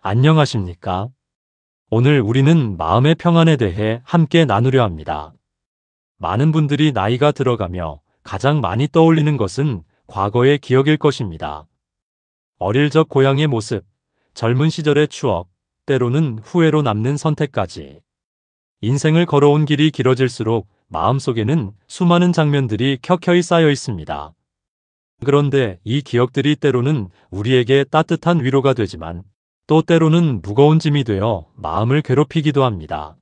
안녕하십니까? 오늘 우리는 마음의 평안에 대해 함께 나누려 합니다. 많은 분들이 나이가 들어가며 가장 많이 떠올리는 것은 과거의 기억일 것입니다. 어릴 적 고향의 모습, 젊은 시절의 추억, 때로는 후회로 남는 선택까지. 인생을 걸어온 길이 길어질수록 마음속에는 수많은 장면들이 켜켜이 쌓여 있습니다. 그런데 이 기억들이 때로는 우리에게 따뜻한 위로가 되지만 또 때로는 무거운 짐이 되어 마음을 괴롭히기도 합니다.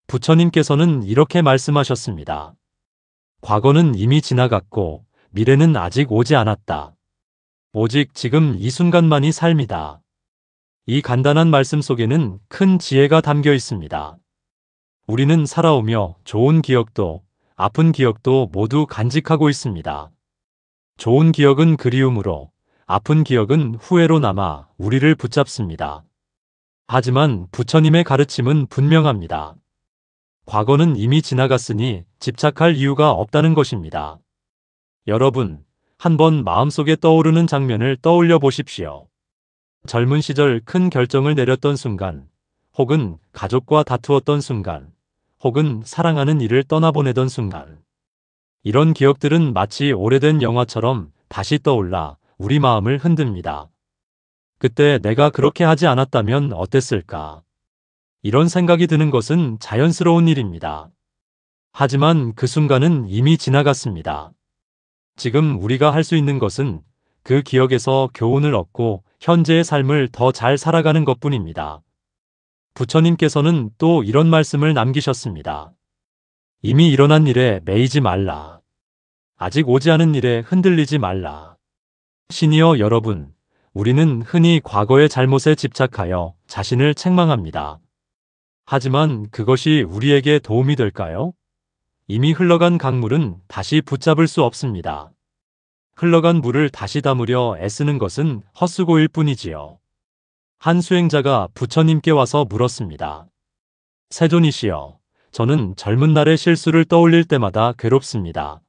부처님께서는 이렇게 말씀하셨습니다. 과거는 이미 지나갔고 미래는 아직 오지 않았다. 오직 지금 이 순간만이 삶이다. 이 간단한 말씀 속에는 큰 지혜가 담겨 있습니다. 우리는 살아오며 좋은 기억도 아픈 기억도 모두 간직하고 있습니다. 좋은 기억은 그리움으로, 아픈 기억은 후회로 남아 우리를 붙잡습니다. 하지만 부처님의 가르침은 분명합니다. 과거는 이미 지나갔으니 집착할 이유가 없다는 것입니다. 여러분, 한번 마음속에 떠오르는 장면을 떠올려 보십시오. 젊은 시절 큰 결정을 내렸던 순간, 혹은 가족과 다투었던 순간, 혹은 사랑하는 이를 떠나보내던 순간. 이런 기억들은 마치 오래된 영화처럼 다시 떠올라 우리 마음을 흔듭니다. 그때 내가 그렇게 하지 않았다면 어땠을까? 이런 생각이 드는 것은 자연스러운 일입니다. 하지만 그 순간은 이미 지나갔습니다. 지금 우리가 할 수 있는 것은 그 기억에서 교훈을 얻고 현재의 삶을 더 잘 살아가는 것뿐입니다. 부처님께서는 또 이런 말씀을 남기셨습니다. 이미 일어난 일에 매이지 말라. 아직 오지 않은 일에 흔들리지 말라. 시니어 여러분, 우리는 흔히 과거의 잘못에 집착하여 자신을 책망합니다. 하지만 그것이 우리에게 도움이 될까요? 이미 흘러간 강물은 다시 붙잡을 수 없습니다. 흘러간 물을 다시 담으려 애쓰는 것은 헛수고일 뿐이지요. 한 수행자가 부처님께 와서 물었습니다. 세존이시여, 저는 젊은 날의 실수를 떠올릴 때마다 괴롭습니다.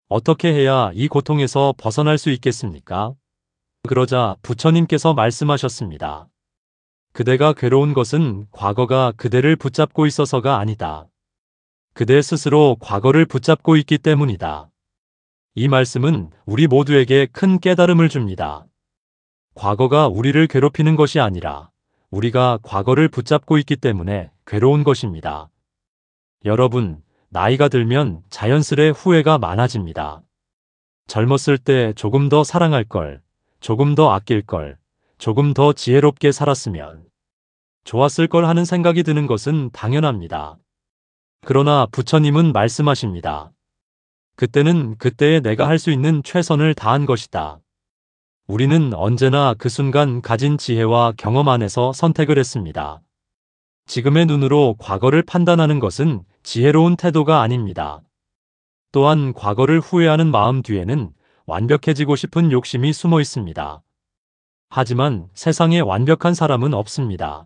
어떻게 해야 이 고통에서 벗어날 수 있겠습니까? 그러자 부처님께서 말씀하셨습니다. 그대가 괴로운 것은 과거가 그대를 붙잡고 있어서가 아니다. 그대 스스로 과거를 붙잡고 있기 때문이다. 이 말씀은 우리 모두에게 큰 깨달음을 줍니다. 과거가 우리를 괴롭히는 것이 아니라 우리가 과거를 붙잡고 있기 때문에 괴로운 것입니다. 여러분, 나이가 들면 자연스레 후회가 많아집니다. 젊었을 때 조금 더 사랑할 걸, 조금 더 아낄 걸, 조금 더 지혜롭게 살았으면 좋았을 걸 하는 생각이 드는 것은 당연합니다. 그러나 부처님은 말씀하십니다. 그때는 그때에 내가 할 수 있는 최선을 다한 것이다. 우리는 언제나 그 순간 가진 지혜와 경험 안에서 선택을 했습니다. 지금의 눈으로 과거를 판단하는 것은 지혜로운 태도가 아닙니다. 또한 과거를 후회하는 마음 뒤에는 완벽해지고 싶은 욕심이 숨어 있습니다. 하지만 세상에 완벽한 사람은 없습니다.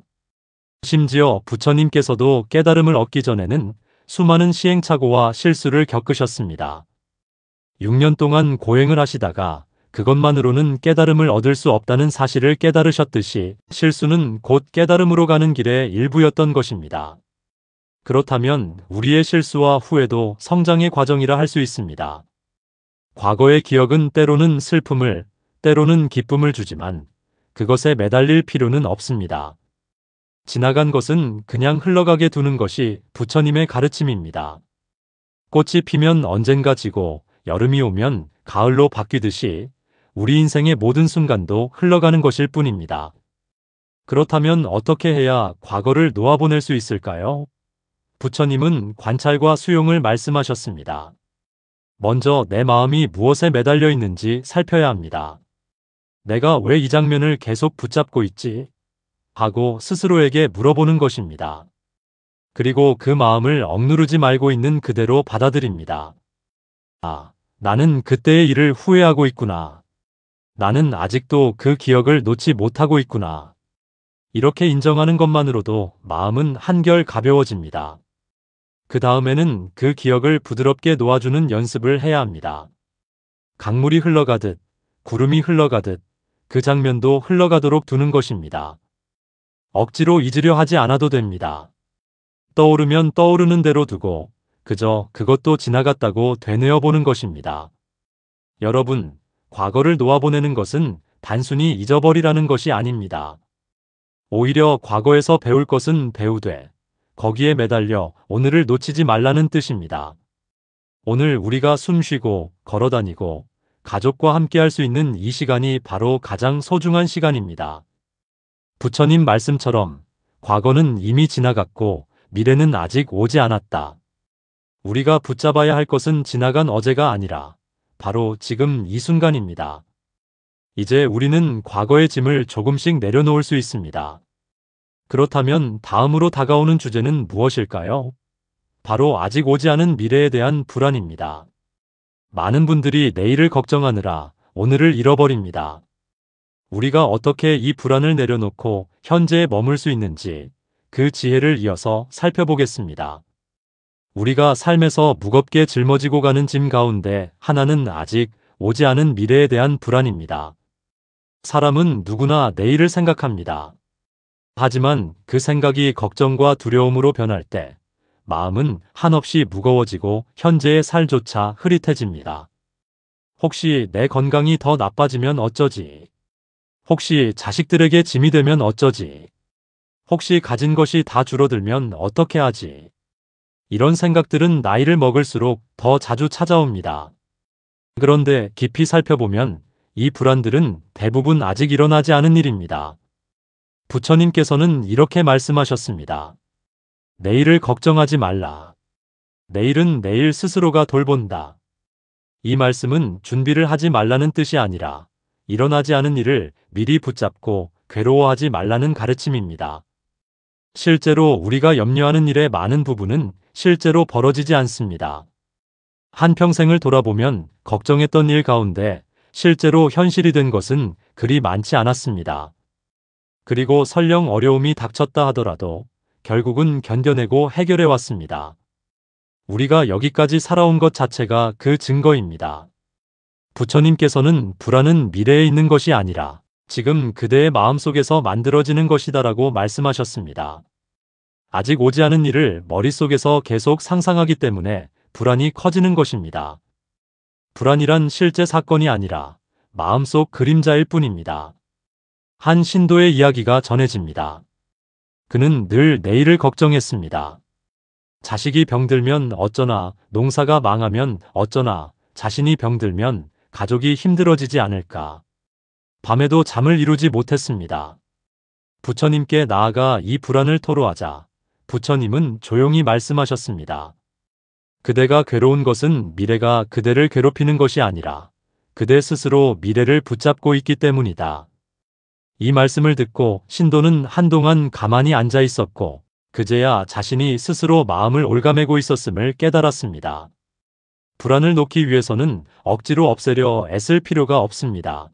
심지어 부처님께서도 깨달음을 얻기 전에는 수많은 시행착오와 실수를 겪으셨습니다. 6년 동안 고행을 하시다가 그것만으로는 깨달음을 얻을 수 없다는 사실을 깨달으셨듯이 실수는 곧 깨달음으로 가는 길의 일부였던 것입니다. 그렇다면 우리의 실수와 후회도 성장의 과정이라 할 수 있습니다. 과거의 기억은 때로는 슬픔을, 때로는 기쁨을 주지만 그것에 매달릴 필요는 없습니다. 지나간 것은 그냥 흘러가게 두는 것이 부처님의 가르침입니다. 꽃이 피면 언젠가 지고 여름이 오면 가을로 바뀌듯이 우리 인생의 모든 순간도 흘러가는 것일 뿐입니다. 그렇다면 어떻게 해야 과거를 놓아보낼 수 있을까요? 부처님은 관찰과 수용을 말씀하셨습니다. 먼저 내 마음이 무엇에 매달려 있는지 살펴야 합니다. 내가 왜 이 장면을 계속 붙잡고 있지? 하고 스스로에게 물어보는 것입니다. 그리고 그 마음을 억누르지 말고 있는 그대로 받아들입니다. 아, 나는 그때의 일을 후회하고 있구나. 나는 아직도 그 기억을 놓지 못하고 있구나. 이렇게 인정하는 것만으로도 마음은 한결 가벼워집니다. 그 다음에는 그 기억을 부드럽게 놓아주는 연습을 해야 합니다. 강물이 흘러가듯, 구름이 흘러가듯 그 장면도 흘러가도록 두는 것입니다. 억지로 잊으려 하지 않아도 됩니다. 떠오르면 떠오르는 대로 두고 그저 그것도 지나갔다고 되뇌어 보는 것입니다. 여러분, 과거를 놓아보내는 것은 단순히 잊어버리라는 것이 아닙니다. 오히려 과거에서 배울 것은 배우되 거기에 매달려 오늘을 놓치지 말라는 뜻입니다. 오늘 우리가 숨쉬고 걸어다니고 가족과 함께 할 수 있는 이 시간이 바로 가장 소중한 시간입니다. 부처님 말씀처럼 과거는 이미 지나갔고 미래는 아직 오지 않았다. 우리가 붙잡아야 할 것은 지나간 어제가 아니라 바로 지금 이 순간입니다. 이제 우리는 과거의 짐을 조금씩 내려놓을 수 있습니다. 그렇다면 다음으로 다가오는 주제는 무엇일까요? 바로 아직 오지 않은 미래에 대한 불안입니다. 많은 분들이 내일을 걱정하느라 오늘을 잃어버립니다. 우리가 어떻게 이 불안을 내려놓고 현재에 머물 수 있는지 그 지혜를 이어서 살펴보겠습니다. 우리가 삶에서 무겁게 짊어지고 가는 짐 가운데 하나는 아직 오지 않은 미래에 대한 불안입니다. 사람은 누구나 내일을 생각합니다. 하지만 그 생각이 걱정과 두려움으로 변할 때 마음은 한없이 무거워지고 현재의 살조차 흐릿해집니다. 혹시 내 건강이 더 나빠지면 어쩌지? 혹시 자식들에게 짐이 되면 어쩌지? 혹시 가진 것이 다 줄어들면 어떻게 하지? 이런 생각들은 나이를 먹을수록 더 자주 찾아옵니다. 그런데 깊이 살펴보면 이 불안들은 대부분 아직 일어나지 않은 일입니다. 부처님께서는 이렇게 말씀하셨습니다. 내일을 걱정하지 말라. 내일은 내일 스스로가 돌본다. 이 말씀은 준비를 하지 말라는 뜻이 아니라 일어나지 않은 일을 미리 붙잡고 괴로워하지 말라는 가르침입니다. 실제로 우리가 염려하는 일의 많은 부분은 실제로 벌어지지 않습니다. 한평생을 돌아보면 걱정했던 일 가운데 실제로 현실이 된 것은 그리 많지 않았습니다. 그리고 설령 어려움이 닥쳤다 하더라도 결국은 견뎌내고 해결해 왔습니다. 우리가 여기까지 살아온 것 자체가 그 증거입니다. 부처님께서는 불안은 미래에 있는 것이 아니라 지금 그대의 마음속에서 만들어지는 것이다라고 말씀하셨습니다. 아직 오지 않은 일을 머릿속에서 계속 상상하기 때문에 불안이 커지는 것입니다. 불안이란 실제 사건이 아니라 마음속 그림자일 뿐입니다. 한 신도의 이야기가 전해집니다. 그는 늘 내일을 걱정했습니다. 자식이 병들면 어쩌나, 농사가 망하면 어쩌나, 자신이 병들면 가족이 힘들어지지 않을까. 밤에도 잠을 이루지 못했습니다. 부처님께 나아가 이 불안을 토로하자 부처님은 조용히 말씀하셨습니다. 그대가 괴로운 것은 미래가 그대를 괴롭히는 것이 아니라 그대 스스로 미래를 붙잡고 있기 때문이다. 이 말씀을 듣고 신도는 한동안 가만히 앉아 있었고 그제야 자신이 스스로 마음을 옭아매고 있었음을 깨달았습니다. 불안을 놓기 위해서는 억지로 없애려 애쓸 필요가 없습니다.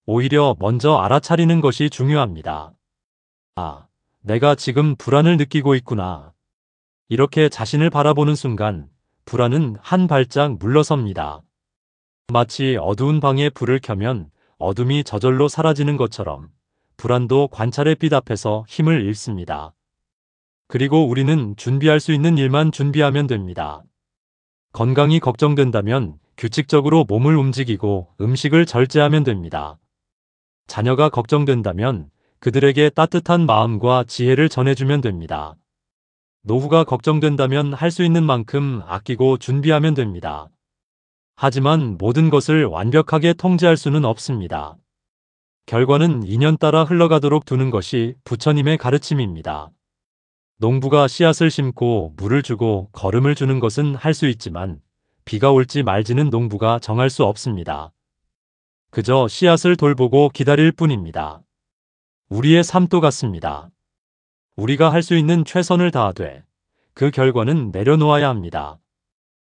오히려 먼저 알아차리는 것이 중요합니다. 아, 내가 지금 불안을 느끼고 있구나. 이렇게 자신을 바라보는 순간 불안은 한 발짝 물러섭니다. 마치 어두운 방에 불을 켜면 어둠이 저절로 사라지는 것처럼 불안도 관찰의 빛 앞에서 힘을 잃습니다. 그리고 우리는 준비할 수 있는 일만 준비하면 됩니다. 건강이 걱정된다면 규칙적으로 몸을 움직이고 음식을 절제하면 됩니다. 자녀가 걱정된다면 그들에게 따뜻한 마음과 지혜를 전해주면 됩니다. 노후가 걱정된다면 할 수 있는 만큼 아끼고 준비하면 됩니다. 하지만 모든 것을 완벽하게 통제할 수는 없습니다. 결과는 인연 따라 흘러가도록 두는 것이 부처님의 가르침입니다. 농부가 씨앗을 심고 물을 주고 거름을 주는 것은 할 수 있지만 비가 올지 말지는 농부가 정할 수 없습니다. 그저 씨앗을 돌보고 기다릴 뿐입니다. 우리의 삶도 같습니다. 우리가 할 수 있는 최선을 다하되 그 결과는 내려놓아야 합니다.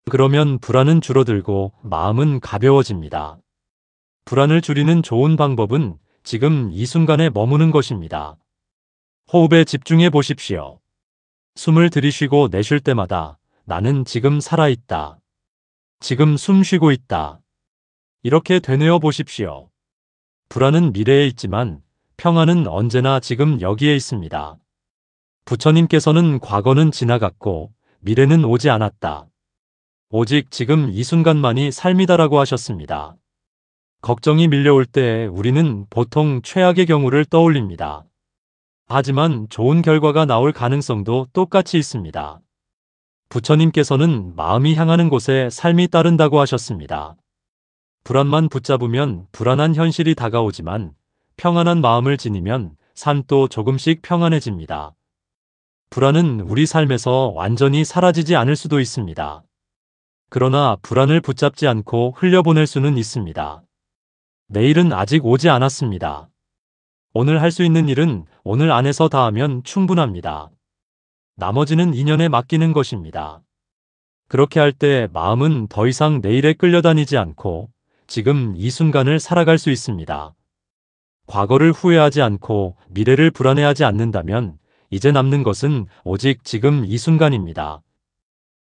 그러면 불안은 줄어들고 마음은 가벼워집니다. 불안을 줄이는 좋은 방법은 지금 이 순간에 머무는 것입니다. 호흡에 집중해 보십시오. 숨을 들이쉬고 내쉴 때마다 나는 지금 살아있다. 지금 숨 쉬고 있다. 이렇게 되뇌어 보십시오. 불안은 미래에 있지만 평안은 언제나 지금 여기에 있습니다. 부처님께서는 과거는 지나갔고 미래는 오지 않았다. 오직 지금 이 순간만이 삶이다라고 하셨습니다. 걱정이 밀려올 때 우리는 보통 최악의 경우를 떠올립니다. 하지만 좋은 결과가 나올 가능성도 똑같이 있습니다. 부처님께서는 마음이 향하는 곳에 삶이 따른다고 하셨습니다. 불안만 붙잡으면 불안한 현실이 다가오지만 평안한 마음을 지니면 삶도 조금씩 평안해집니다. 불안은 우리 삶에서 완전히 사라지지 않을 수도 있습니다. 그러나 불안을 붙잡지 않고 흘려보낼 수는 있습니다. 내일은 아직 오지 않았습니다. 오늘 할 수 있는 일은 오늘 안에서 다 하면 충분합니다. 나머지는 인연에 맡기는 것입니다. 그렇게 할 때 마음은 더 이상 내일에 끌려다니지 않고 지금 이 순간을 살아갈 수 있습니다. 과거를 후회하지 않고 미래를 불안해하지 않는다면 이제 남는 것은 오직 지금 이 순간입니다.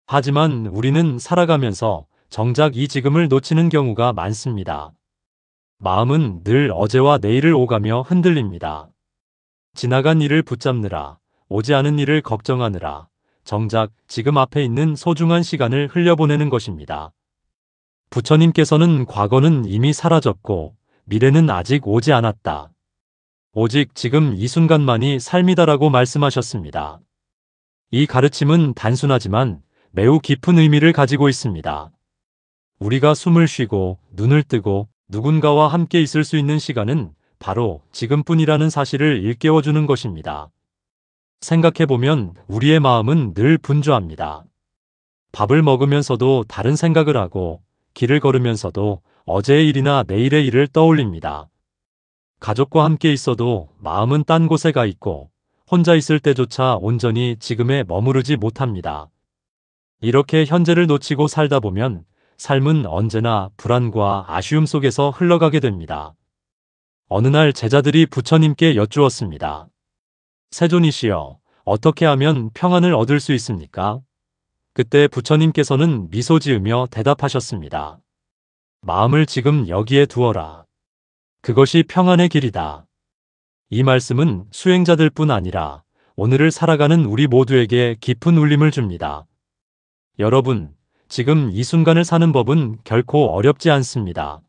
하지만 우리는 살아가면서 정작 이 지금을 놓치는 경우가 많습니다. 마음은 늘 어제와 내일을 오가며 흔들립니다. 지나간 일을 붙잡느라, 오지 않은 일을 걱정하느라 정작 지금 앞에 있는 소중한 시간을 흘려보내는 것입니다. 부처님께서는 과거는 이미 사라졌고 미래는 아직 오지 않았다. 오직 지금 이 순간만이 삶이다라고 말씀하셨습니다. 이 가르침은 단순하지만 매우 깊은 의미를 가지고 있습니다. 우리가 숨을 쉬고 눈을 뜨고 누군가와 함께 있을 수 있는 시간은 바로 지금뿐이라는 사실을 일깨워주는 것입니다. 생각해보면 우리의 마음은 늘 분주합니다. 밥을 먹으면서도 다른 생각을 하고 길을 걸으면서도 어제의 일이나 내일의 일을 떠올립니다. 가족과 함께 있어도 마음은 딴 곳에 가 있고 혼자 있을 때조차 온전히 지금에 머무르지 못합니다. 이렇게 현재를 놓치고 살다 보면 삶은 언제나 불안과 아쉬움 속에서 흘러가게 됩니다. 어느 날 제자들이 부처님께 여쭈었습니다. 세존이시여, 어떻게 하면 평안을 얻을 수 있습니까? 그때 부처님께서는 미소 지으며 대답하셨습니다. 마음을 지금 여기에 두어라. 그것이 평안의 길이다. 이 말씀은 수행자들 뿐 아니라 오늘을 살아가는 우리 모두에게 깊은 울림을 줍니다. 여러분, 지금 이 순간을 사는 법은 결코 어렵지 않습니다.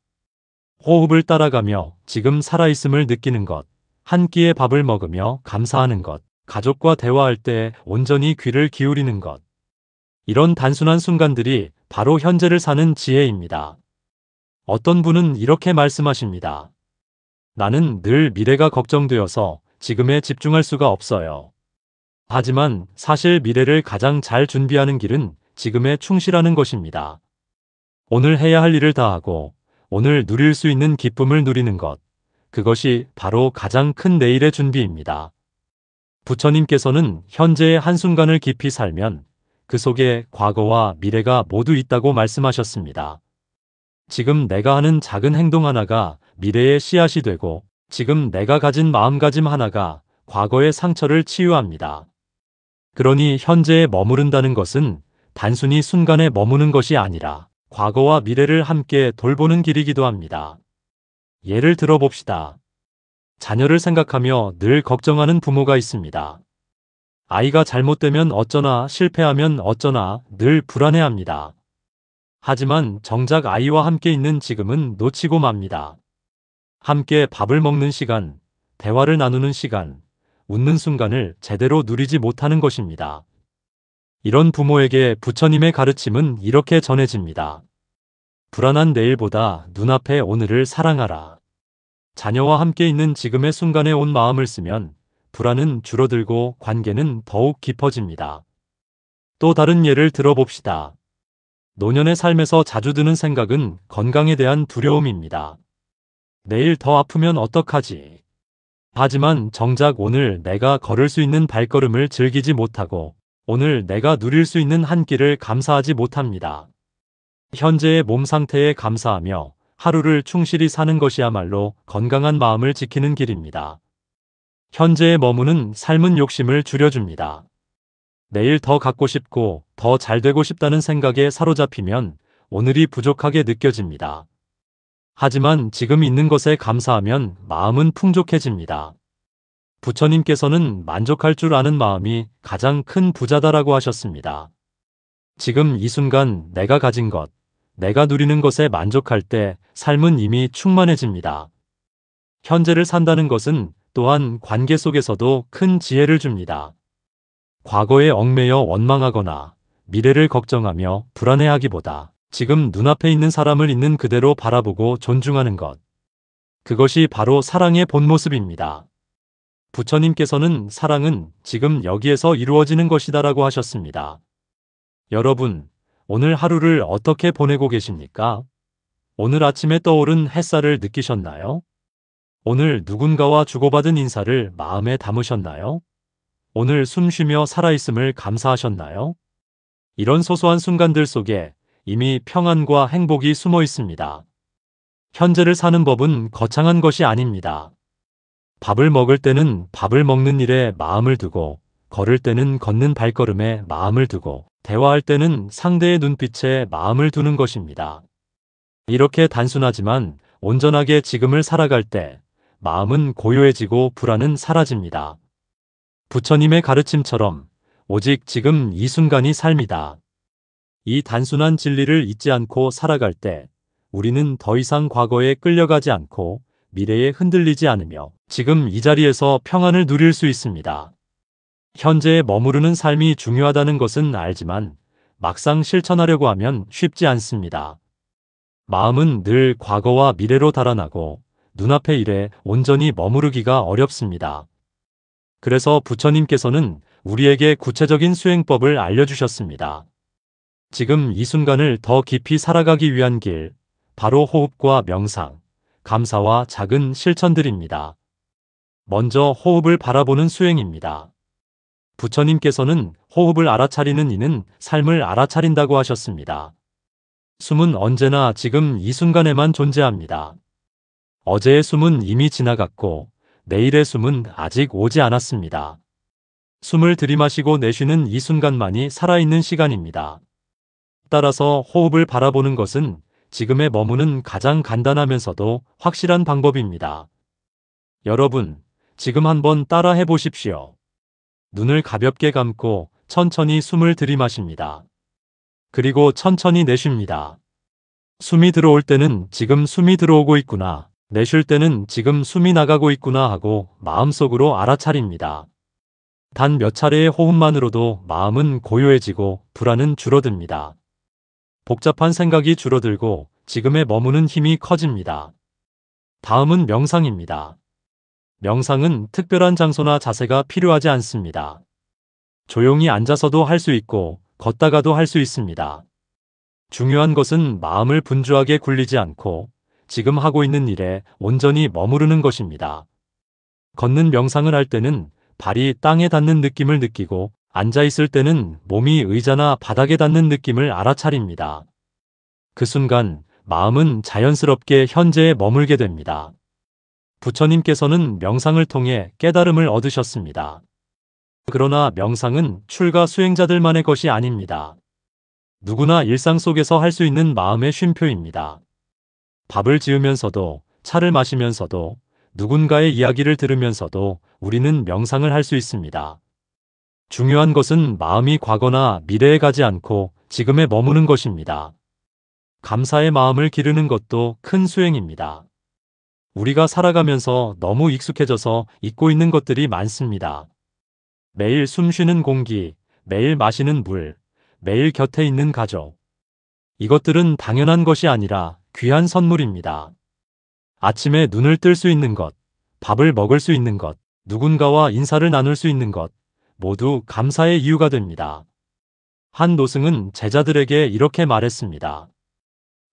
호흡을 따라가며 지금 살아있음을 느끼는 것, 한 끼의 밥을 먹으며 감사하는 것, 가족과 대화할 때 온전히 귀를 기울이는 것. 이런 단순한 순간들이 바로 현재를 사는 지혜입니다. 어떤 분은 이렇게 말씀하십니다. 나는 늘 미래가 걱정되어서 지금에 집중할 수가 없어요. 하지만 사실 미래를 가장 잘 준비하는 길은 지금에 충실하는 것입니다. 오늘 해야 할 일을 다하고 오늘 누릴 수 있는 기쁨을 누리는 것, 그것이 바로 가장 큰 내일의 준비입니다. 부처님께서는 현재의 한순간을 깊이 살면 그 속에 과거와 미래가 모두 있다고 말씀하셨습니다. 지금 내가 하는 작은 행동 하나가 미래의 씨앗이 되고 지금 내가 가진 마음가짐 하나가 과거의 상처를 치유합니다. 그러니 현재에 머무른다는 것은 단순히 순간에 머무는 것이 아니라 과거와 미래를 함께 돌보는 길이기도 합니다. 예를 들어 봅시다. 자녀를 생각하며 늘 걱정하는 부모가 있습니다. 아이가 잘못되면 어쩌나, 실패하면 어쩌나 늘 불안해합니다. 하지만 정작 아이와 함께 있는 지금은 놓치고 맙니다. 함께 밥을 먹는 시간, 대화를 나누는 시간, 웃는 순간을 제대로 누리지 못하는 것입니다. 이런 부모에게 부처님의 가르침은 이렇게 전해집니다. 불안한 내일보다 눈앞의 오늘을 사랑하라. 자녀와 함께 있는 지금의 순간에 온 마음을 쓰면 불안은 줄어들고 관계는 더욱 깊어집니다. 또 다른 예를 들어봅시다. 노년의 삶에서 자주 드는 생각은 건강에 대한 두려움입니다. 내일 더 아프면 어떡하지? 하지만 정작 오늘 내가 걸을 수 있는 발걸음을 즐기지 못하고 오늘 내가 누릴 수 있는 한 끼를 감사하지 못합니다. 현재의 몸 상태에 감사하며 하루를 충실히 사는 것이야말로 건강한 마음을 지키는 길입니다. 현재에 머무는 삶은 욕심을 줄여줍니다. 내일 더 갖고 싶고 더 잘 되고 싶다는 생각에 사로잡히면 오늘이 부족하게 느껴집니다. 하지만 지금 있는 것에 감사하면 마음은 풍족해집니다. 부처님께서는 만족할 줄 아는 마음이 가장 큰 부자다라고 하셨습니다. 지금 이 순간 내가 가진 것, 내가 누리는 것에 만족할 때 삶은 이미 충만해집니다. 현재를 산다는 것은 또한 관계 속에서도 큰 지혜를 줍니다. 과거에 얽매여 원망하거나 미래를 걱정하며 불안해하기보다 지금 눈앞에 있는 사람을 있는 그대로 바라보고 존중하는 것. 그것이 바로 사랑의 본 모습입니다. 부처님께서는 사랑은 지금 여기에서 이루어지는 것이다라고 하셨습니다. 여러분, 오늘 하루를 어떻게 보내고 계십니까? 오늘 아침에 떠오른 햇살을 느끼셨나요? 오늘 누군가와 주고받은 인사를 마음에 담으셨나요? 오늘 숨쉬며 살아있음을 감사하셨나요? 이런 소소한 순간들 속에 이미 평안과 행복이 숨어 있습니다. 현재를 사는 법은 거창한 것이 아닙니다. 밥을 먹을 때는 밥을 먹는 일에 마음을 두고, 걸을 때는 걷는 발걸음에 마음을 두고, 대화할 때는 상대의 눈빛에 마음을 두는 것입니다. 이렇게 단순하지만 온전하게 지금을 살아갈 때 마음은 고요해지고 불안은 사라집니다. 부처님의 가르침처럼 오직 지금 이 순간이 삶이다. 이 단순한 진리를 잊지 않고 살아갈 때 우리는 더 이상 과거에 끌려가지 않고 미래에 흔들리지 않으며 지금 이 자리에서 평안을 누릴 수 있습니다. 현재에 머무르는 삶이 중요하다는 것은 알지만 막상 실천하려고 하면 쉽지 않습니다. 마음은 늘 과거와 미래로 달아나고 눈앞의 일에 온전히 머무르기가 어렵습니다. 그래서 부처님께서는 우리에게 구체적인 수행법을 알려주셨습니다. 지금 이 순간을 더 깊이 살아가기 위한 길, 바로 호흡과 명상, 감사와 작은 실천들입니다. 먼저 호흡을 바라보는 수행입니다. 부처님께서는 호흡을 알아차리는 이는 삶을 알아차린다고 하셨습니다. 숨은 언제나 지금 이 순간에만 존재합니다. 어제의 숨은 이미 지나갔고 내일의 숨은 아직 오지 않았습니다. 숨을 들이마시고 내쉬는 이 순간만이 살아있는 시간입니다. 따라서 호흡을 바라보는 것은 지금에 머무는 가장 간단하면서도 확실한 방법입니다. 여러분, 지금 한번 따라 해보십시오. 눈을 가볍게 감고 천천히 숨을 들이마십니다. 그리고 천천히 내쉽니다. 숨이 들어올 때는 지금 숨이 들어오고 있구나, 내쉴 때는 지금 숨이 나가고 있구나 하고 마음속으로 알아차립니다. 단 몇 차례의 호흡만으로도 마음은 고요해지고 불안은 줄어듭니다. 복잡한 생각이 줄어들고 지금에 머무는 힘이 커집니다. 다음은 명상입니다. 명상은 특별한 장소나 자세가 필요하지 않습니다. 조용히 앉아서도 할 수 있고 걷다가도 할 수 있습니다. 중요한 것은 마음을 분주하게 굴리지 않고 지금 하고 있는 일에 온전히 머무르는 것입니다. 걷는 명상을 할 때는 발이 땅에 닿는 느낌을 느끼고 앉아 있을 때는 몸이 의자나 바닥에 닿는 느낌을 알아차립니다. 그 순간 마음은 자연스럽게 현재에 머물게 됩니다. 부처님께서는 명상을 통해 깨달음을 얻으셨습니다. 그러나 명상은 출가 수행자들만의 것이 아닙니다. 누구나 일상 속에서 할 수 있는 마음의 쉼표입니다. 밥을 지으면서도, 차를 마시면서도, 누군가의 이야기를 들으면서도 우리는 명상을 할 수 있습니다. 중요한 것은 마음이 과거나 미래에 가지 않고 지금에 머무는 것입니다. 감사의 마음을 기르는 것도 큰 수행입니다. 우리가 살아가면서 너무 익숙해져서 잊고 있는 것들이 많습니다. 매일 숨쉬는 공기, 매일 마시는 물, 매일 곁에 있는 가족. 이것들은 당연한 것이 아니라 귀한 선물입니다. 아침에 눈을 뜰 수 있는 것, 밥을 먹을 수 있는 것, 누군가와 인사를 나눌 수 있는 것, 모두 감사의 이유가 됩니다. 한 노승은 제자들에게 이렇게 말했습니다.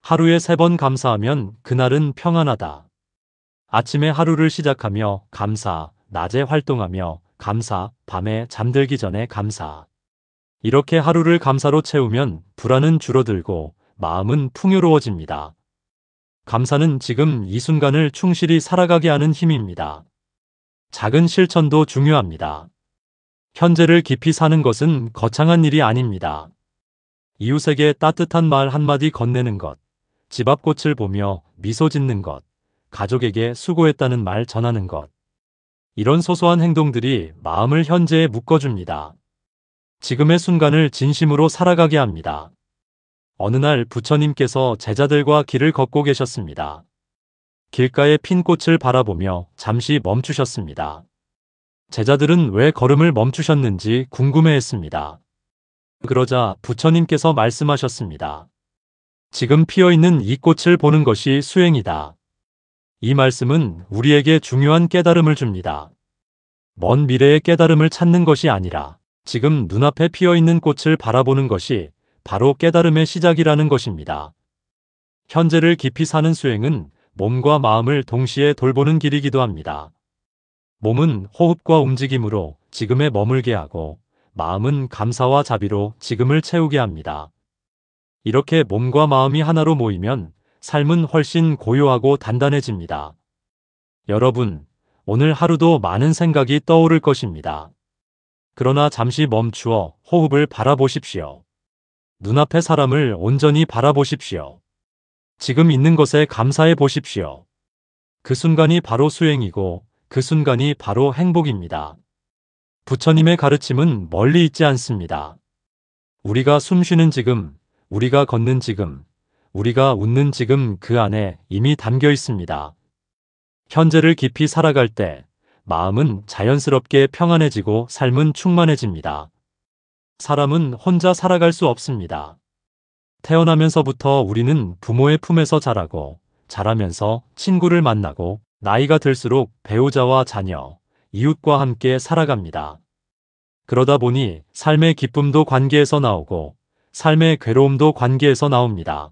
하루에 3번 감사하면 그날은 평안하다. 아침에 하루를 시작하며 감사, 낮에 활동하며 감사, 밤에 잠들기 전에 감사. 이렇게 하루를 감사로 채우면 불안은 줄어들고 마음은 풍요로워집니다. 감사는 지금 이 순간을 충실히 살아가게 하는 힘입니다. 작은 실천도 중요합니다. 현재를 깊이 사는 것은 거창한 일이 아닙니다. 이웃에게 따뜻한 말 한마디 건네는 것, 집 앞 꽃을 보며 미소 짓는 것, 가족에게 수고했다는 말 전하는 것. 이런 소소한 행동들이 마음을 현재에 묶어줍니다. 지금의 순간을 진심으로 살아가게 합니다. 어느 날 부처님께서 제자들과 길을 걷고 계셨습니다. 길가에 핀 꽃을 바라보며 잠시 멈추셨습니다. 제자들은 왜 걸음을 멈추셨는지 궁금해했습니다. 그러자 부처님께서 말씀하셨습니다. 지금 피어있는 이 꽃을 보는 것이 수행이다. 이 말씀은 우리에게 중요한 깨달음을 줍니다. 먼 미래의 깨달음을 찾는 것이 아니라 지금 눈앞에 피어있는 꽃을 바라보는 것이 바로 깨달음의 시작이라는 것입니다. 현재를 깊이 사는 수행은 몸과 마음을 동시에 돌보는 길이기도 합니다. 몸은 호흡과 움직임으로 지금에 머물게 하고 마음은 감사와 자비로 지금을 채우게 합니다. 이렇게 몸과 마음이 하나로 모이면 삶은 훨씬 고요하고 단단해집니다. 여러분, 오늘 하루도 많은 생각이 떠오를 것입니다. 그러나 잠시 멈추어 호흡을 바라보십시오. 눈앞의 사람을 온전히 바라보십시오. 지금 있는 것에 감사해 보십시오. 그 순간이 바로 수행이고 그 순간이 바로 행복입니다. 부처님의 가르침은 멀리 있지 않습니다. 우리가 숨쉬는 지금, 우리가 걷는 지금, 우리가 웃는 지금 그 안에 이미 담겨 있습니다. 현재를 깊이 살아갈 때 마음은 자연스럽게 평안해지고 삶은 충만해집니다. 사람은 혼자 살아갈 수 없습니다. 태어나면서부터 우리는 부모의 품에서 자라고 자라면서 친구를 만나고 나이가 들수록 배우자와 자녀, 이웃과 함께 살아갑니다. 그러다 보니 삶의 기쁨도 관계에서 나오고 삶의 괴로움도 관계에서 나옵니다.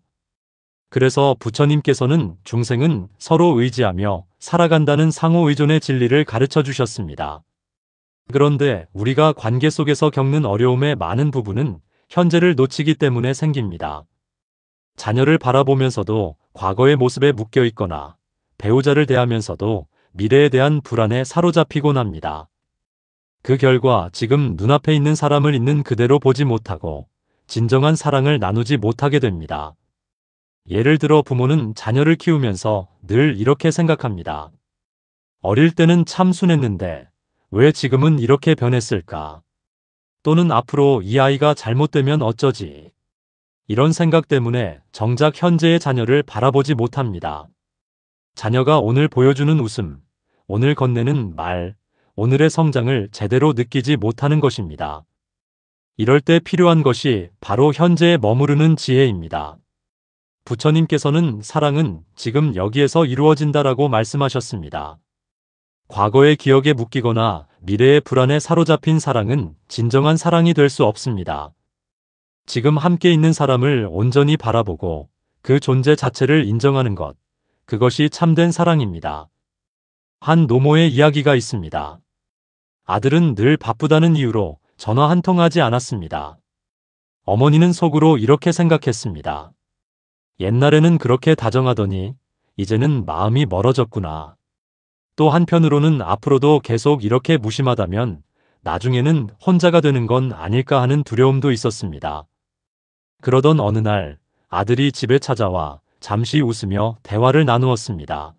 그래서 부처님께서는 중생은 서로 의지하며 살아간다는 상호 의존의 진리를 가르쳐 주셨습니다. 그런데 우리가 관계 속에서 겪는 어려움의 많은 부분은 현재를 놓치기 때문에 생깁니다. 자녀를 바라보면서도 과거의 모습에 묶여 있거나 배우자를 대하면서도 미래에 대한 불안에 사로잡히곤 합니다. 그 결과 지금 눈앞에 있는 사람을 있는 그대로 보지 못하고 진정한 사랑을 나누지 못하게 됩니다. 예를 들어 부모는 자녀를 키우면서 늘 이렇게 생각합니다. 어릴 때는 참 순했는데 왜 지금은 이렇게 변했을까? 또는 앞으로 이 아이가 잘못되면 어쩌지? 이런 생각 때문에 정작 현재의 자녀를 바라보지 못합니다. 자녀가 오늘 보여주는 웃음, 오늘 건네는 말, 오늘의 성장을 제대로 느끼지 못하는 것입니다. 이럴 때 필요한 것이 바로 현재에 머무르는 지혜입니다. 부처님께서는 사랑은 지금 여기에서 이루어진다라고 말씀하셨습니다. 과거의 기억에 묶이거나 미래의 불안에 사로잡힌 사랑은 진정한 사랑이 될 수 없습니다. 지금 함께 있는 사람을 온전히 바라보고 그 존재 자체를 인정하는 것, 그것이 참된 사랑입니다. 한 노모의 이야기가 있습니다. 아들은 늘 바쁘다는 이유로 전화 한 통 하지 않았습니다. 어머니는 속으로 이렇게 생각했습니다. 옛날에는 그렇게 다정하더니 이제는 마음이 멀어졌구나. 또 한편으로는 앞으로도 계속 이렇게 무심하다면 나중에는 혼자가 되는 건 아닐까 하는 두려움도 있었습니다. 그러던 어느 날 아들이 집에 찾아와 잠시 웃으며 대화를 나누었습니다.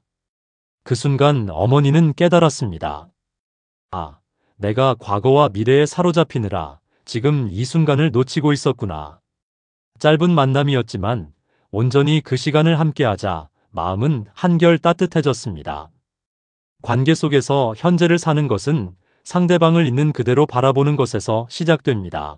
그 순간 어머니는 깨달았습니다. 아, 내가 과거와 미래에 사로잡히느라 지금 이 순간을 놓치고 있었구나. 짧은 만남이었지만 온전히 그 시간을 함께하자 마음은 한결 따뜻해졌습니다. 관계 속에서 현재를 사는 것은 상대방을 있는 그대로 바라보는 것에서 시작됩니다.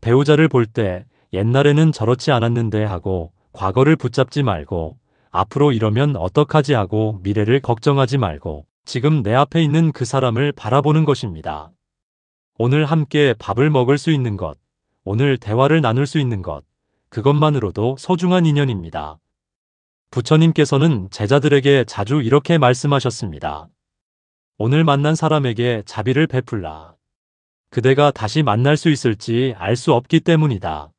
배우자를 볼 때 옛날에는 저렇지 않았는데 하고 과거를 붙잡지 말고 앞으로 이러면 어떡하지 하고 미래를 걱정하지 말고 지금 내 앞에 있는 그 사람을 바라보는 것입니다. 오늘 함께 밥을 먹을 수 있는 것, 오늘 대화를 나눌 수 있는 것, 그것만으로도 소중한 인연입니다. 부처님께서는 제자들에게 자주 이렇게 말씀하셨습니다. 오늘 만난 사람에게 자비를 베풀라. 그대가 다시 만날 수 있을지 알 수 없기 때문이다.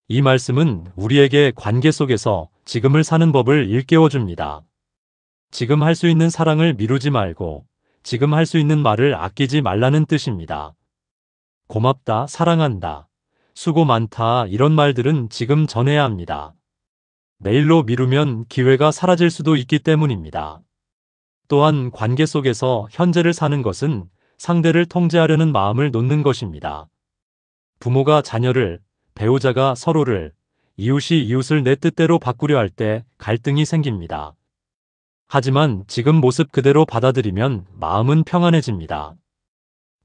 이 말씀은 우리에게 관계 속에서 지금을 사는 법을 일깨워줍니다. 지금 할 수 있는 사랑을 미루지 말고 지금 할 수 있는 말을 아끼지 말라는 뜻입니다. 고맙다, 사랑한다, 수고 많다 이런 말들은 지금 전해야 합니다. 내일로 미루면 기회가 사라질 수도 있기 때문입니다. 또한 관계 속에서 현재를 사는 것은 상대를 통제하려는 마음을 놓는 것입니다. 부모가 자녀를, 배우자가 서로를, 이웃이 이웃을 내 뜻대로 바꾸려 할 때 갈등이 생깁니다. 하지만 지금 모습 그대로 받아들이면 마음은 평안해집니다.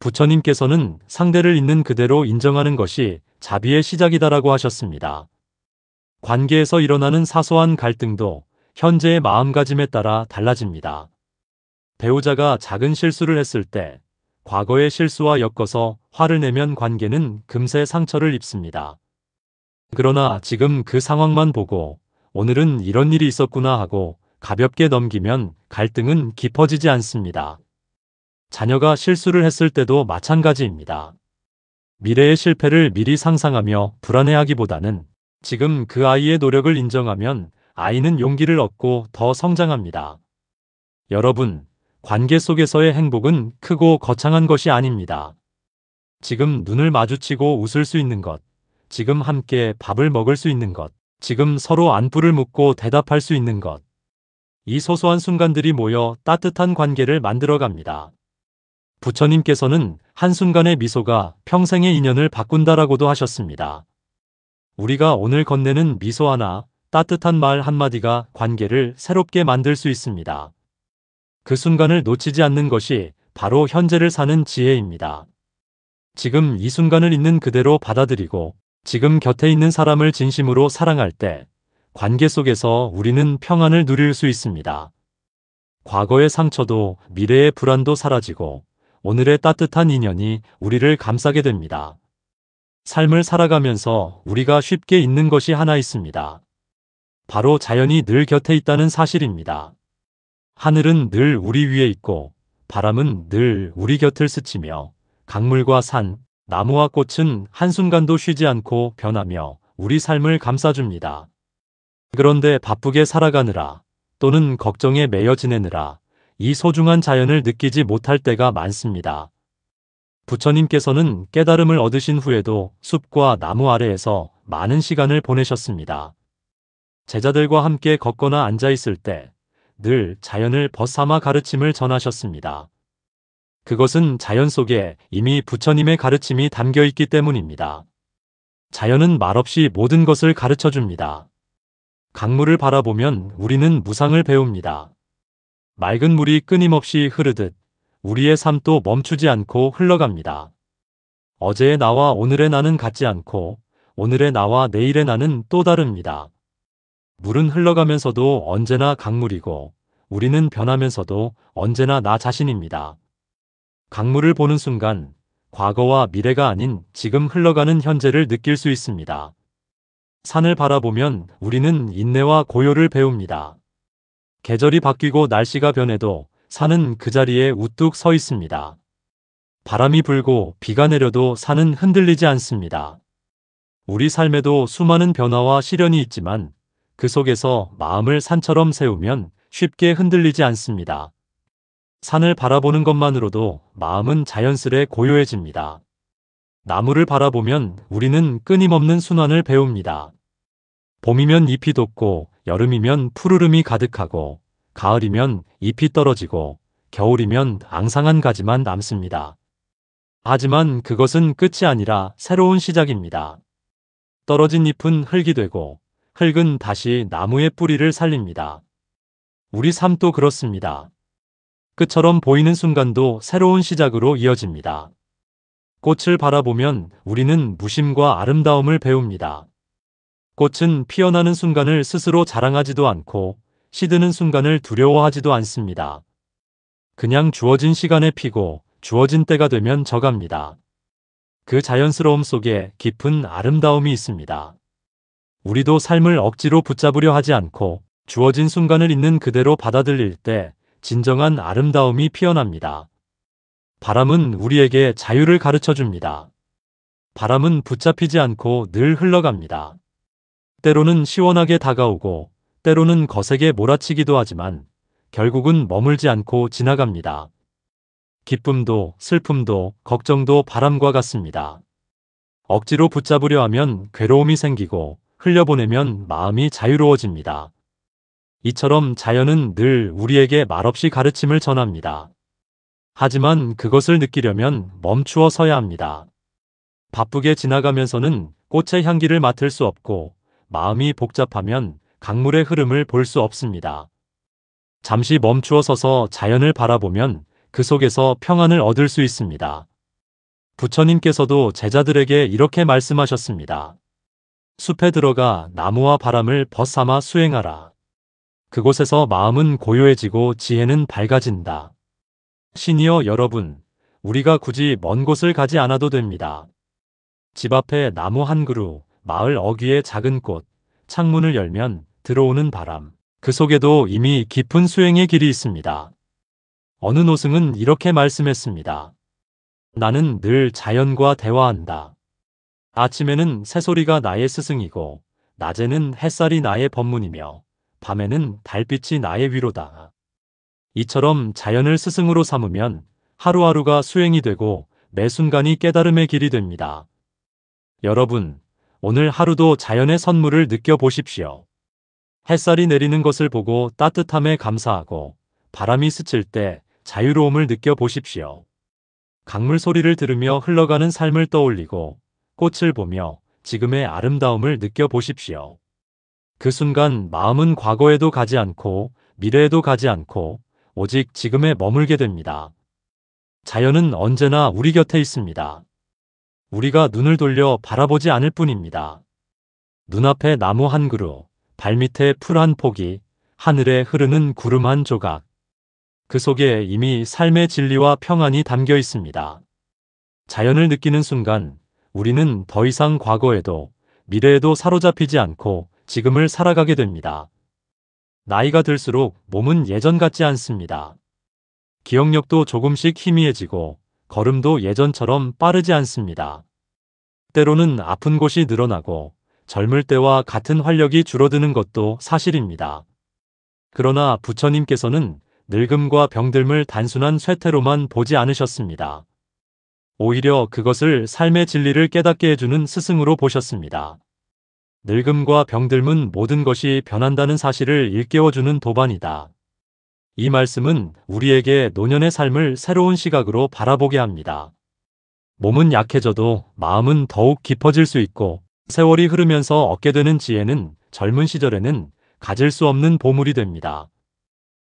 부처님께서는 상대를 있는 그대로 인정하는 것이 자비의 시작이다라고 하셨습니다. 관계에서 일어나는 사소한 갈등도 현재의 마음가짐에 따라 달라집니다. 배우자가 작은 실수를 했을 때 과거의 실수와 엮어서 화를 내면 관계는 금세 상처를 입습니다. 그러나 지금 그 상황만 보고 오늘은 이런 일이 있었구나 하고 가볍게 넘기면 갈등은 깊어지지 않습니다. 자녀가 실수를 했을 때도 마찬가지입니다. 미래의 실패를 미리 상상하며 불안해하기보다는 지금 그 아이의 노력을 인정하면 아이는 용기를 얻고 더 성장합니다. 여러분, 관계 속에서의 행복은 크고 거창한 것이 아닙니다. 지금 눈을 마주치고 웃을 수 있는 것, 지금 함께 밥을 먹을 수 있는 것, 지금 서로 안부를 묻고 대답할 수 있는 것. 이 소소한 순간들이 모여 따뜻한 관계를 만들어갑니다. 부처님께서는 한순간의 미소가 평생의 인연을 바꾼다라고도 하셨습니다. 우리가 오늘 건네는 미소 하나, 따뜻한 말 한마디가 관계를 새롭게 만들 수 있습니다. 그 순간을 놓치지 않는 것이 바로 현재를 사는 지혜입니다. 지금 이 순간을 있는 그대로 받아들이고 지금 곁에 있는 사람을 진심으로 사랑할 때 관계 속에서 우리는 평안을 누릴 수 있습니다. 과거의 상처도 미래의 불안도 사라지고 오늘의 따뜻한 인연이 우리를 감싸게 됩니다. 삶을 살아가면서 우리가 쉽게 잊는 것이 하나 있습니다. 바로 자연이 늘 곁에 있다는 사실입니다. 하늘은 늘 우리 위에 있고 바람은 늘 우리 곁을 스치며 강물과 산, 나무와 꽃은 한순간도 쉬지 않고 변하며 우리 삶을 감싸줍니다. 그런데 바쁘게 살아가느라 또는 걱정에 매여 지내느라 이 소중한 자연을 느끼지 못할 때가 많습니다. 부처님께서는 깨달음을 얻으신 후에도 숲과 나무 아래에서 많은 시간을 보내셨습니다. 제자들과 함께 걷거나 앉아 있을 때 늘 자연을 벗삼아 가르침을 전하셨습니다. 그것은 자연 속에 이미 부처님의 가르침이 담겨 있기 때문입니다. 자연은 말없이 모든 것을 가르쳐 줍니다. 강물을 바라보면 우리는 무상을 배웁니다. 맑은 물이 끊임없이 흐르듯 우리의 삶도 멈추지 않고 흘러갑니다. 어제의 나와 오늘의 나는 같지 않고 오늘의 나와 내일의 나는 또 다릅니다. 물은 흘러가면서도 언제나 강물이고 우리는 변하면서도 언제나 나 자신입니다. 강물을 보는 순간 과거와 미래가 아닌 지금 흘러가는 현재를 느낄 수 있습니다. 산을 바라보면 우리는 인내와 고요를 배웁니다. 계절이 바뀌고 날씨가 변해도 산은 그 자리에 우뚝 서 있습니다. 바람이 불고 비가 내려도 산은 흔들리지 않습니다. 우리 삶에도 수많은 변화와 시련이 있지만 그 속에서 마음을 산처럼 세우면 쉽게 흔들리지 않습니다. 산을 바라보는 것만으로도 마음은 자연스레 고요해집니다. 나무를 바라보면 우리는 끊임없는 순환을 배웁니다. 봄이면 잎이 돋고 여름이면 푸르름이 가득하고 가을이면 잎이 떨어지고 겨울이면 앙상한 가지만 남습니다. 하지만 그것은 끝이 아니라 새로운 시작입니다. 떨어진 잎은 흙이 되고 흙은 다시 나무의 뿌리를 살립니다. 우리 삶도 그렇습니다. 끝처럼 보이는 순간도 새로운 시작으로 이어집니다. 꽃을 바라보면 우리는 무심과 아름다움을 배웁니다. 꽃은 피어나는 순간을 스스로 자랑하지도 않고 시드는 순간을 두려워하지도 않습니다. 그냥 주어진 시간에 피고 주어진 때가 되면 져갑니다. 그 자연스러움 속에 깊은 아름다움이 있습니다. 우리도 삶을 억지로 붙잡으려 하지 않고 주어진 순간을 있는 그대로 받아들일 때 진정한 아름다움이 피어납니다. 바람은 우리에게 자유를 가르쳐 줍니다. 바람은 붙잡히지 않고 늘 흘러갑니다. 때로는 시원하게 다가오고 때로는 거세게 몰아치기도 하지만 결국은 머물지 않고 지나갑니다. 기쁨도 슬픔도 걱정도 바람과 같습니다. 억지로 붙잡으려 하면 괴로움이 생기고 흘려보내면 마음이 자유로워집니다. 이처럼 자연은 늘 우리에게 말없이 가르침을 전합니다. 하지만 그것을 느끼려면 멈추어 서야 합니다. 바쁘게 지나가면서는 꽃의 향기를 맡을 수 없고, 마음이 복잡하면 강물의 흐름을 볼 수 없습니다. 잠시 멈추어 서서 자연을 바라보면 그 속에서 평안을 얻을 수 있습니다. 부처님께서도 제자들에게 이렇게 말씀하셨습니다. 숲에 들어가 나무와 바람을 벗삼아 수행하라. 그곳에서 마음은 고요해지고 지혜는 밝아진다. 신이여 여러분, 우리가 굳이 먼 곳을 가지 않아도 됩니다. 집 앞에 나무 한 그루, 마을 어귀에 작은 꽃, 창문을 열면 들어오는 바람, 그 속에도 이미 깊은 수행의 길이 있습니다. 어느 노승은 이렇게 말씀했습니다. 나는 늘 자연과 대화한다. 아침에는 새소리가 나의 스승이고, 낮에는 햇살이 나의 법문이며, 밤에는 달빛이 나의 위로다. 이처럼 자연을 스승으로 삼으면 하루하루가 수행이 되고 매 순간이 깨달음의 길이 됩니다. 여러분, 오늘 하루도 자연의 선물을 느껴보십시오. 햇살이 내리는 것을 보고 따뜻함에 감사하고, 바람이 스칠 때 자유로움을 느껴보십시오. 강물 소리를 들으며 흘러가는 삶을 떠올리고, 꽃을 보며 지금의 아름다움을 느껴보십시오. 그 순간 마음은 과거에도 가지 않고 미래에도 가지 않고 오직 지금에 머물게 됩니다. 자연은 언제나 우리 곁에 있습니다. 우리가 눈을 돌려 바라보지 않을 뿐입니다. 눈앞에 나무 한 그루, 발밑에 풀 한 포기, 하늘에 흐르는 구름 한 조각. 그 속에 이미 삶의 진리와 평안이 담겨 있습니다. 자연을 느끼는 순간 우리는 더 이상 과거에도 미래에도 사로잡히지 않고 지금을 살아가게 됩니다. 나이가 들수록 몸은 예전 같지 않습니다. 기억력도 조금씩 희미해지고 걸음도 예전처럼 빠르지 않습니다. 때로는 아픈 곳이 늘어나고 젊을 때와 같은 활력이 줄어드는 것도 사실입니다. 그러나 부처님께서는 늙음과 병듦을 단순한 쇠퇴로만 보지 않으셨습니다. 오히려 그것을 삶의 진리를 깨닫게 해주는 스승으로 보셨습니다. 늙음과 병듦은 모든 것이 변한다는 사실을 일깨워주는 도반이다. 이 말씀은 우리에게 노년의 삶을 새로운 시각으로 바라보게 합니다. 몸은 약해져도 마음은 더욱 깊어질 수 있고, 세월이 흐르면서 얻게 되는 지혜는 젊은 시절에는 가질 수 없는 보물이 됩니다.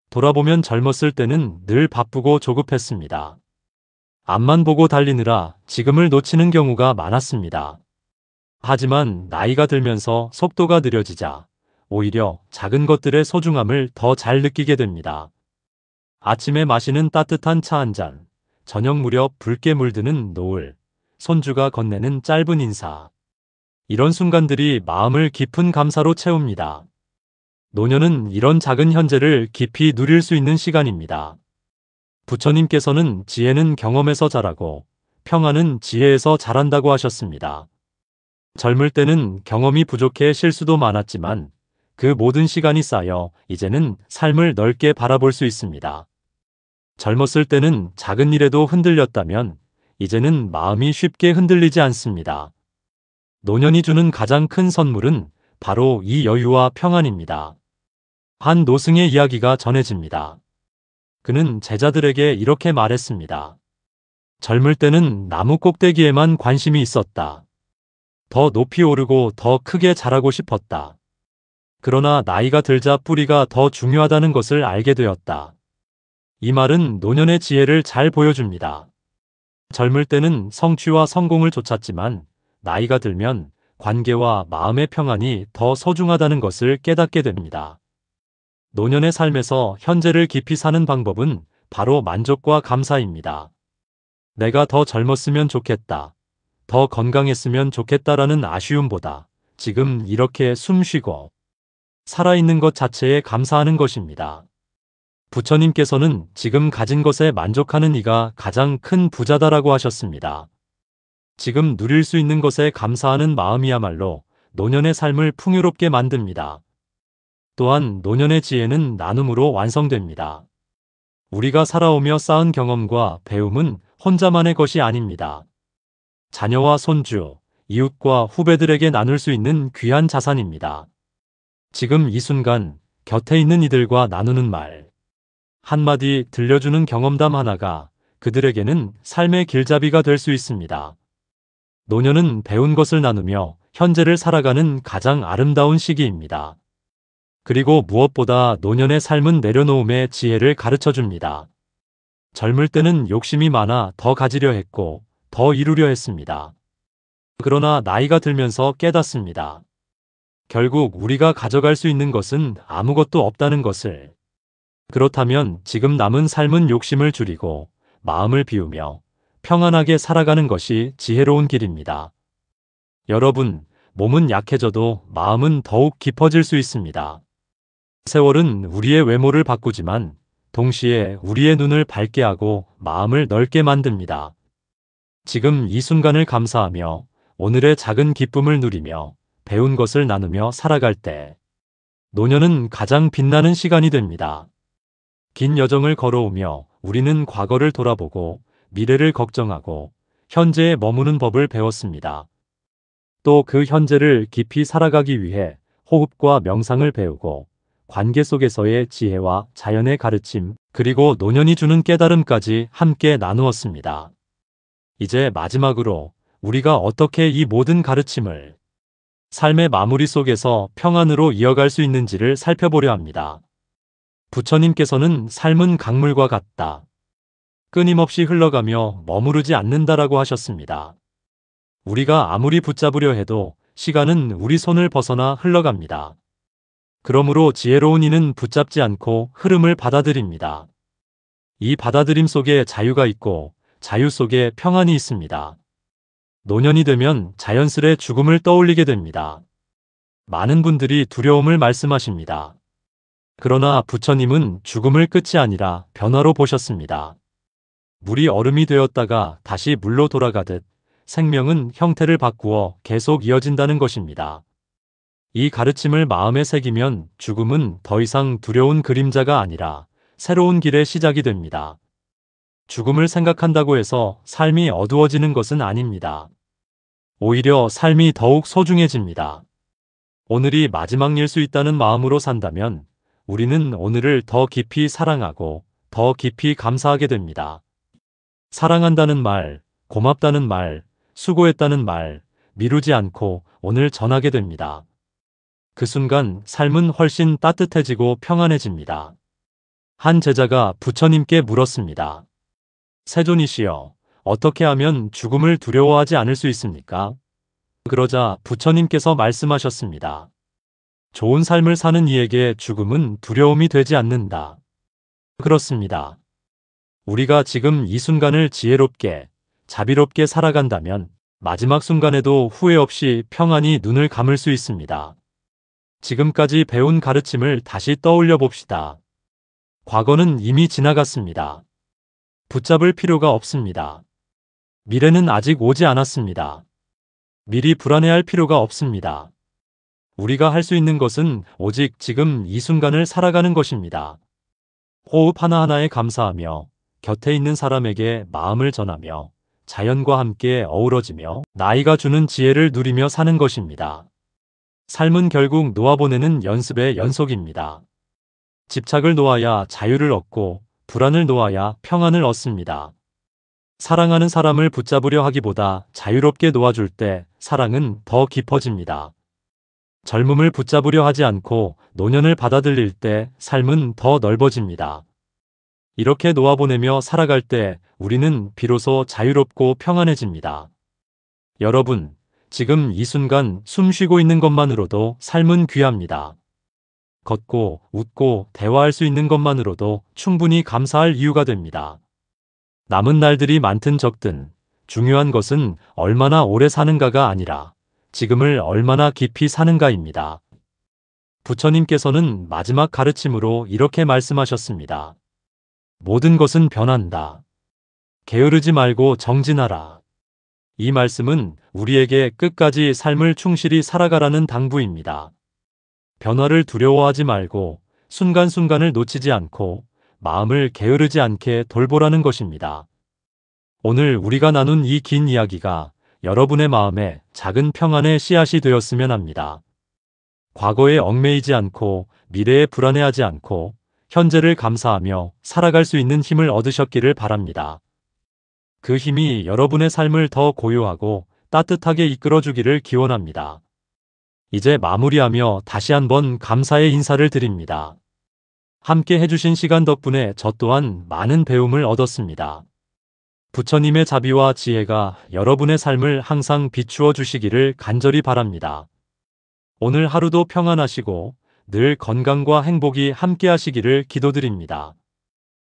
돌아보면 젊었을 때는 늘 바쁘고 조급했습니다. 앞만 보고 달리느라 지금을 놓치는 경우가 많았습니다. 하지만 나이가 들면서 속도가 느려지자 오히려 작은 것들의 소중함을 더 잘 느끼게 됩니다. 아침에 마시는 따뜻한 차 한 잔, 저녁 무렵 붉게 물드는 노을, 손주가 건네는 짧은 인사. 이런 순간들이 마음을 깊은 감사로 채웁니다. 노년은 이런 작은 현재를 깊이 누릴 수 있는 시간입니다. 부처님께서는 지혜는 경험에서 자라고 평안은 지혜에서 자란다고 하셨습니다. 젊을 때는 경험이 부족해 실수도 많았지만 그 모든 시간이 쌓여 이제는 삶을 넓게 바라볼 수 있습니다. 젊었을 때는 작은 일에도 흔들렸다면 이제는 마음이 쉽게 흔들리지 않습니다. 노년이 주는 가장 큰 선물은 바로 이 여유와 평안입니다. 한 노승의 이야기가 전해집니다. 그는 제자들에게 이렇게 말했습니다. 젊을 때는 나무 꼭대기에만 관심이 있었다. 더 높이 오르고 더 크게 자라고 싶었다. 그러나 나이가 들자 뿌리가 더 중요하다는 것을 알게 되었다. 이 말은 노년의 지혜를 잘 보여줍니다. 젊을 때는 성취와 성공을 쫓았지만 나이가 들면 관계와 마음의 평안이 더 소중하다는 것을 깨닫게 됩니다. 노년의 삶에서 현재를 깊이 사는 방법은 바로 만족과 감사입니다. 내가 더 젊었으면 좋겠다. 더 건강했으면 좋겠다라는 아쉬움보다 지금 이렇게 숨 쉬고 살아있는 것 자체에 감사하는 것입니다. 부처님께서는 지금 가진 것에 만족하는 이가 가장 큰 부자다라고 하셨습니다. 지금 누릴 수 있는 것에 감사하는 마음이야말로 노년의 삶을 풍요롭게 만듭니다. 또한 노년의 지혜는 나눔으로 완성됩니다. 우리가 살아오며 쌓은 경험과 배움은 혼자만의 것이 아닙니다. 자녀와 손주, 이웃과 후배들에게 나눌 수 있는 귀한 자산입니다. 지금 이 순간 곁에 있는 이들과 나누는 말, 한마디 들려주는 경험담 하나가 그들에게는 삶의 길잡이가 될 수 있습니다. 노년은 배운 것을 나누며 현재를 살아가는 가장 아름다운 시기입니다. 그리고 무엇보다 노년의 삶은 내려놓음의 지혜를 가르쳐 줍니다. 젊을 때는 욕심이 많아 더 가지려 했고 더 이루려 했습니다. 그러나 나이가 들면서 깨닫습니다. 결국 우리가 가져갈 수 있는 것은 아무것도 없다는 것을. 그렇다면 지금 남은 삶은 욕심을 줄이고 마음을 비우며 평안하게 살아가는 것이 지혜로운 길입니다. 여러분, 몸은 약해져도 마음은 더욱 깊어질 수 있습니다. 세월은 우리의 외모를 바꾸지만 동시에 우리의 눈을 밝게 하고 마음을 넓게 만듭니다. 지금 이 순간을 감사하며 오늘의 작은 기쁨을 누리며 배운 것을 나누며 살아갈 때 노년은 가장 빛나는 시간이 됩니다. 긴 여정을 걸어오며 우리는 과거를 돌아보고 미래를 걱정하고 현재에 머무는 법을 배웠습니다. 또 그 현재를 깊이 살아가기 위해 호흡과 명상을 배우고 관계 속에서의 지혜와 자연의 가르침, 그리고 노년이 주는 깨달음까지 함께 나누었습니다. 이제 마지막으로 우리가 어떻게 이 모든 가르침을 삶의 마무리 속에서 평안으로 이어갈 수 있는지를 살펴보려 합니다. 부처님께서는 삶은 강물과 같다. 끊임없이 흘러가며 머무르지 않는다라고 하셨습니다. 우리가 아무리 붙잡으려 해도 시간은 우리 손을 벗어나 흘러갑니다. 그러므로 지혜로운 이는 붙잡지 않고 흐름을 받아들입니다. 이 받아들임 속에 자유가 있고 자유 속에 평안이 있습니다. 노년이 되면 자연스레 죽음을 떠올리게 됩니다. 많은 분들이 두려움을 말씀하십니다. 그러나 부처님은 죽음을 끝이 아니라 변화로 보셨습니다. 물이 얼음이 되었다가 다시 물로 돌아가듯 생명은 형태를 바꾸어 계속 이어진다는 것입니다. 이 가르침을 마음에 새기면 죽음은 더 이상 두려운 그림자가 아니라 새로운 길의 시작이 됩니다. 죽음을 생각한다고 해서 삶이 어두워지는 것은 아닙니다. 오히려 삶이 더욱 소중해집니다. 오늘이 마지막 일 수 있다는 마음으로 산다면 우리는 오늘을 더 깊이 사랑하고 더 깊이 감사하게 됩니다. 사랑한다는 말, 고맙다는 말, 수고했다는 말, 미루지 않고 오늘 전하게 됩니다. 그 순간 삶은 훨씬 따뜻해지고 평안해집니다. 한 제자가 부처님께 물었습니다. 세존이시여, 어떻게 하면 죽음을 두려워하지 않을 수 있습니까? 그러자 부처님께서 말씀하셨습니다. 좋은 삶을 사는 이에게 죽음은 두려움이 되지 않는다. 그렇습니다. 우리가 지금 이 순간을 지혜롭게, 자비롭게 살아간다면 마지막 순간에도 후회 없이 평안히 눈을 감을 수 있습니다. 지금까지 배운 가르침을 다시 떠올려 봅시다. 과거는 이미 지나갔습니다. 붙잡을 필요가 없습니다. 미래는 아직 오지 않았습니다. 미리 불안해할 필요가 없습니다. 우리가 할 수 있는 것은 오직 지금 이 순간을 살아가는 것입니다. 호흡 하나하나에 감사하며 곁에 있는 사람에게 마음을 전하며 자연과 함께 어우러지며 나이가 주는 지혜를 누리며 사는 것입니다. 삶은 결국 놓아보내는 연습의 연속입니다. 집착을 놓아야 자유를 얻고 불안을 놓아야 평안을 얻습니다. 사랑하는 사람을 붙잡으려 하기보다 자유롭게 놓아줄 때 사랑은 더 깊어집니다. 젊음을 붙잡으려 하지 않고 노년을 받아들일 때 삶은 더 넓어집니다. 이렇게 놓아보내며 살아갈 때 우리는 비로소 자유롭고 평안해집니다. 여러분, 지금 이 순간 숨 쉬고 있는 것만으로도 삶은 귀합니다. 걷고 웃고 대화할 수 있는 것만으로도 충분히 감사할 이유가 됩니다. 남은 날들이 많든 적든 중요한 것은 얼마나 오래 사는가가 아니라 지금을 얼마나 깊이 사는가입니다. 부처님께서는 마지막 가르침으로 이렇게 말씀하셨습니다. 모든 것은 변한다. 게으르지 말고 정진하라. 이 말씀은 우리에게 끝까지 삶을 충실히 살아가라는 당부입니다. 변화를 두려워하지 말고 순간순간을 놓치지 않고 마음을 게으르지 않게 돌보라는 것입니다. 오늘 우리가 나눈 이 긴 이야기가 여러분의 마음에 작은 평안의 씨앗이 되었으면 합니다. 과거에 얽매이지 않고 미래에 불안해하지 않고 현재를 감사하며 살아갈 수 있는 힘을 얻으셨기를 바랍니다. 그 힘이 여러분의 삶을 더 고요하고 따뜻하게 이끌어주기를 기원합니다. 이제 마무리하며 다시 한번 감사의 인사를 드립니다. 함께 해주신 시간 덕분에 저 또한 많은 배움을 얻었습니다. 부처님의 자비와 지혜가 여러분의 삶을 항상 비추어 주시기를 간절히 바랍니다. 오늘 하루도 평안하시고 늘 건강과 행복이 함께 하시기를 기도드립니다.